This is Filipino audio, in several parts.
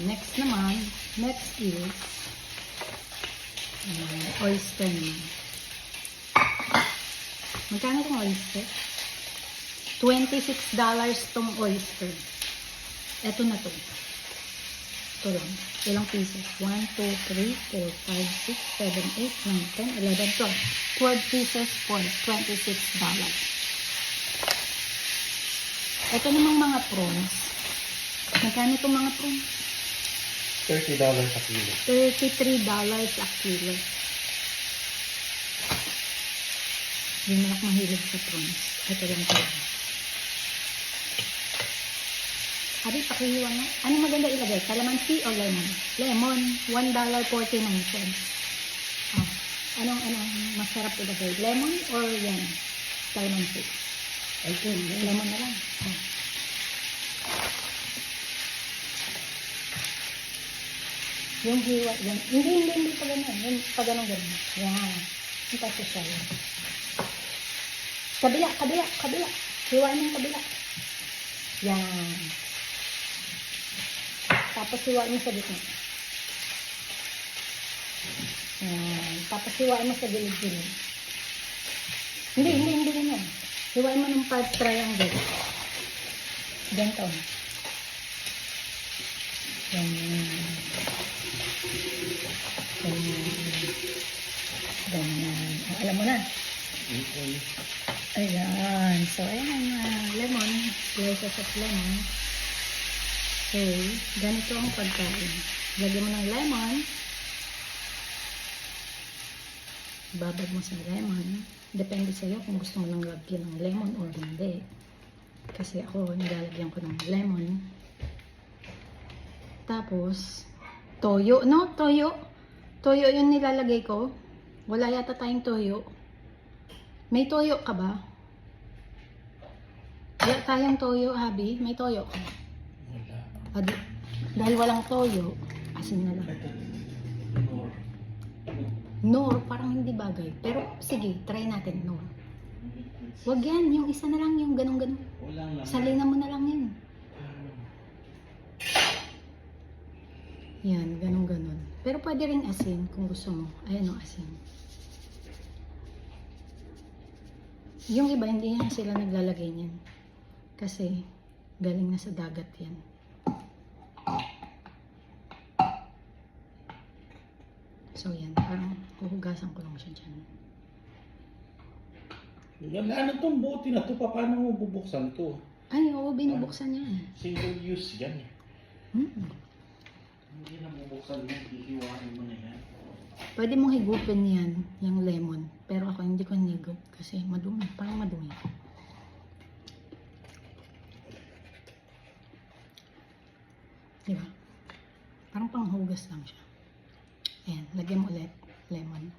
next is oyster naman. Magkano itong oyster? $26 tong oyster. Ito na to. Ito lang. Ilang pieces? 1, 2, 3, 4, 5, 6, 7, 8, 9, 10, 11, 12. 12 pieces for $26. Ito namang mga prawns. Magkano itong mga prawns? $30 a kilo. $33 a kilo. Hindi na ako mahilig sa prawns. Ito lang talaga. Abi, pakihiwa nga. Ano maganda ilagay? Calamansi o lemon? Lemon, $1.49. Ah, anong masarap ilagay? Lemon or yan? Calamansi? Ay, Lemon na lang. Ah. Yung hiwa, yan. Hindi pa ganun. Yung pa ganun. Yan. Yung pasosya yan. Kabila. Hiwain ng kabila. Yan. Tapos hiwain mo sa gitna. Yan. Tapos hiwain mo sa gilid-gilid. Hindi ganyan. Hiwain mo ng part triangle. Ganito. Ganyan. Alam mo na. Ayan. So, ayan na. Lemon. Slices of lemon. Okay. Ganito ang pagkain. Lagyan mo ng lemon. Babad mo sa lemon. Depende sa'yo kung gusto mo lang lagyan ng lemon or hindi. Kasi ako, nilalagyan ko ng lemon. Tapos, toyo. No? Toyo. Toyo yung nilalagay ko. Wala yata tayong toyo. May toyo ka ba? Wala tayong toyo, Habi. May toyo ka. Wala. Dahil walang toyo, asin na lang. Nor, parang hindi bagay. Pero, sige, try natin, Nor. Wag yan, yung isa na lang, yung ganun-ganun. Salina mo na lang yan. Yan, ganun-ganun. Pero pwede rin asin, kung gusto mo. Ayan o, asin. Yung iba, hindi na sila naglalagay niyan. Kasi, galing na sa dagat yan. So, yan. Parang huhugasan ko lang siya dyan. Ano itong bote na ito? Paano mo bubuksan ito? Ay, oo, binubuksan niya eh. Single use yan eh. Hindi na bubuksan yan. Hihiwain mo na yan. Pwede mong higupin yan, yung lemon. Pero ako hindi ko nigup kasi madumi. Parang madumi. Diba? Parang panghugas lang siya. Ayan, lagyan mo ulit lemon.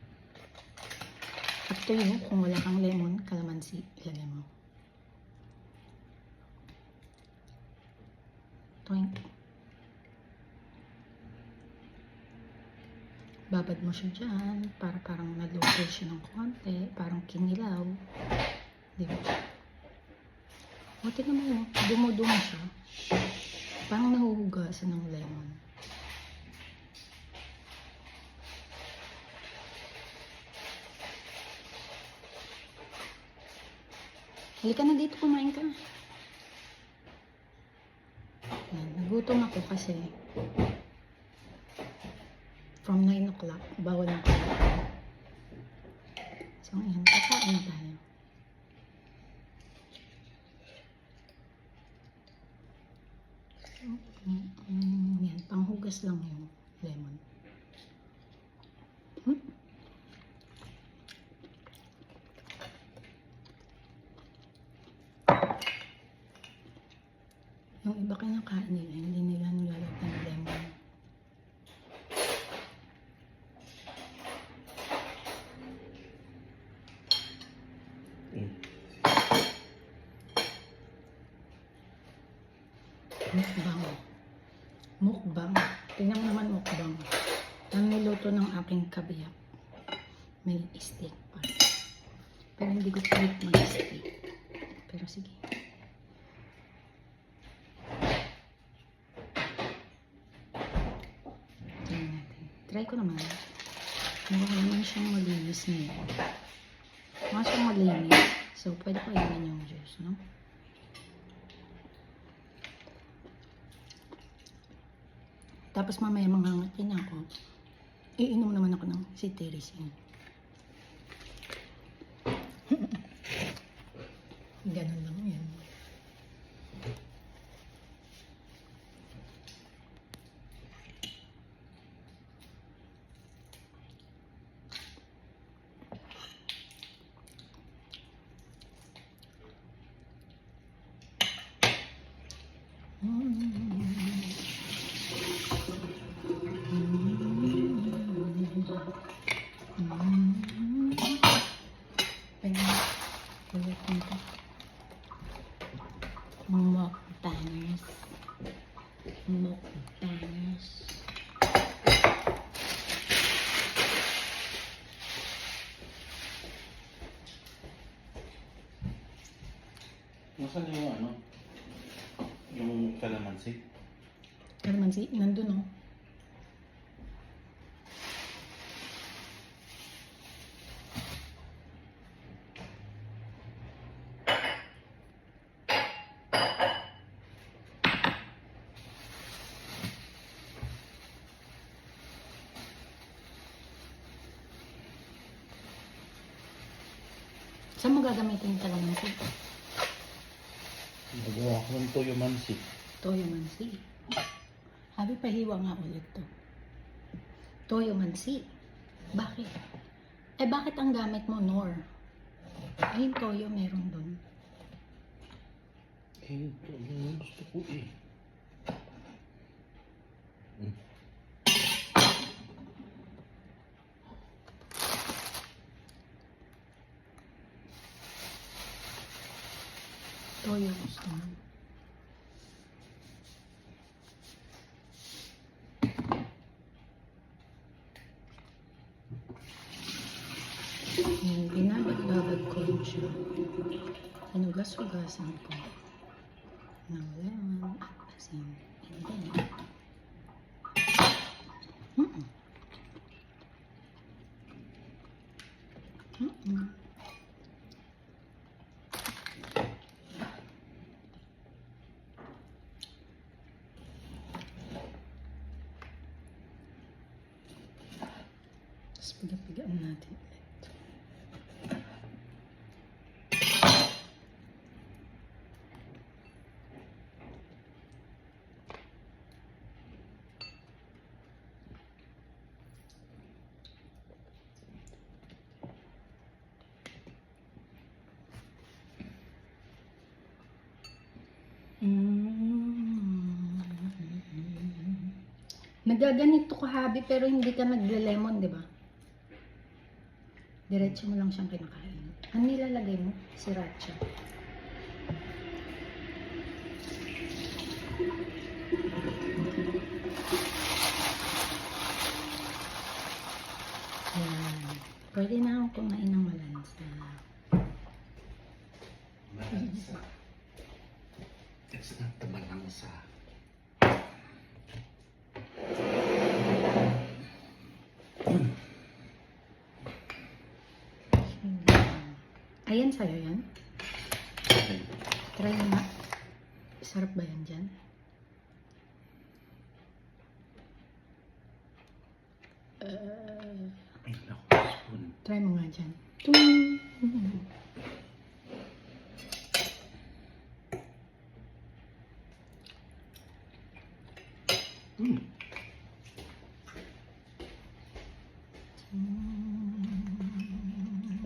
Up to you, kung wala kang lemon, calamansi, ilagay mo. Twink. Babad mo siya dyan, para parang naluto siya ng konti, parang kinilaw. Diba? O, tignan mo, dumudumi siya. Parang nahuhugasan ng lemon. Halika na dito, kumain ka. Yan, nagutom ako kasi from 9 o'clock, bawal na kakain. So, ayan, kakain tayo. Yan, panghugas lang yung lemon. Yung iba kinakain nila, hindi nila nilalagyan ng lemon. Mukbang. Tingnan mo naman mukbang. Ang niluto ng aking kabiyak. May steak pa. Pero hindi ko pilit mag-steak. Pero sige. Try ko naman. Mukha naman siyang malinis niya. Mukha siyang malinis. So, pwede ko ilan yung juice, no? Tapos mamaya manghangatin ako. Iinom naman ako ng cetirizine. Ganun lang yan. Mukbangers. Mukbangers. Nasaan yung ano? Yung kalamansi? Kalamansi, nandun oh. Saan mo gagamitin yung kalamansi? Nagawa ko ng toyo mansi. Toyo mansi. Sabi, pahiwa nga ulit to. Toyo mansi. Bakit? Eh, bakit ang gamit mo, Nor? Ay, yung toyo meron dun. Eh, ito yung gusto ko eh. Toyo gusto mo. Binabad-babad ko rin siya. Hinugas-hugasan ko ng lemon at asin. And then, tapos piga-pigaan natin ulit. Nagaganito ko, Habi, pero hindi ka nagle-lemon, di ba? Diretso mo lang siyang kinakain. Ano nilalagay mo? Sriracha. Yan. Pwede na akong kumain ng malansa. Malansa. It's not the malansa. Ayan sa'yo yan. Try mo na. Sarap ba yan dyan? Ay, naku, spoon. Try mo nga dyan. Tung!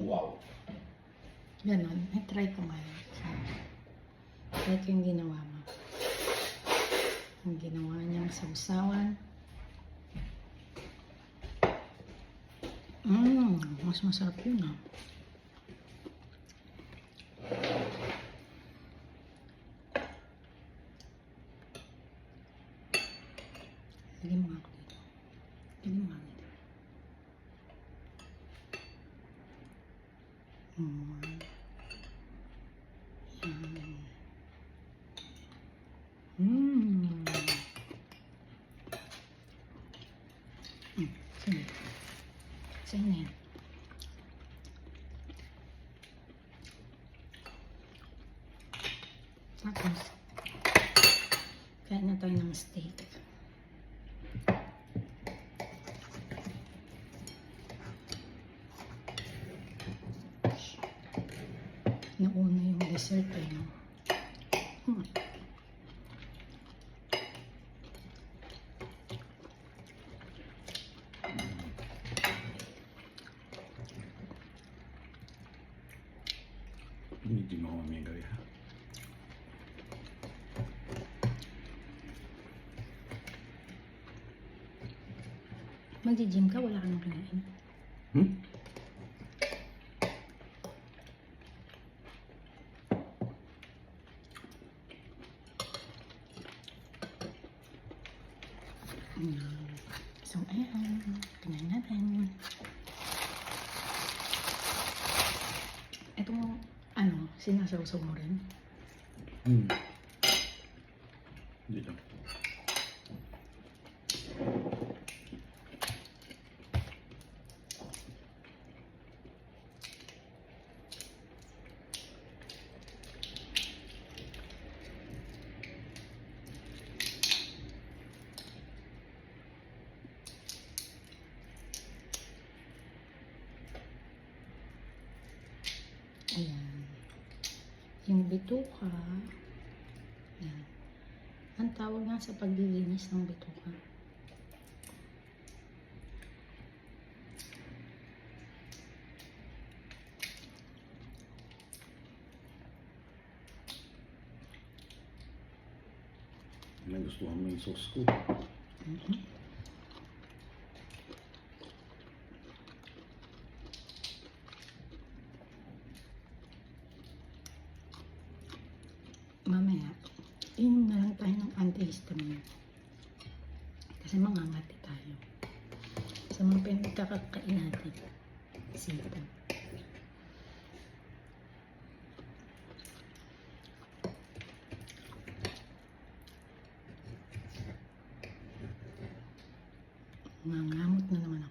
Wow. Ganon. Try ko nga yun. Try ko yung ginawa mo. Yung ginawa niyang sausawan. Mas masarap yun ah. Lagyan mo nga ako dito. Lagyan mo nga ako dito. Yan. Hmm. Sa'yo na yan. Tapos, kain na tayo ng steak. Nauna yung dessert eh. No? Hmm. Hindi mo ako mamaya gawin ha. Magji-gym ka, wala ka nang kinain. Hmm? So, ayan. Tingnan natin. Itong, ano, sinasawsaw mo rin. Hmm. Hindi lang. Ayan. Yung bituka. Ayan. Ang tawag nga sa paglilinis ng bituka. Nagustuhan mo yung sauce ko. Mhm. Mamaya, inom na lang tayo ng antihistamine. Kasi mangangati tayo. Sa mga pinagkakakain natin. Sipon. Mangamot na naman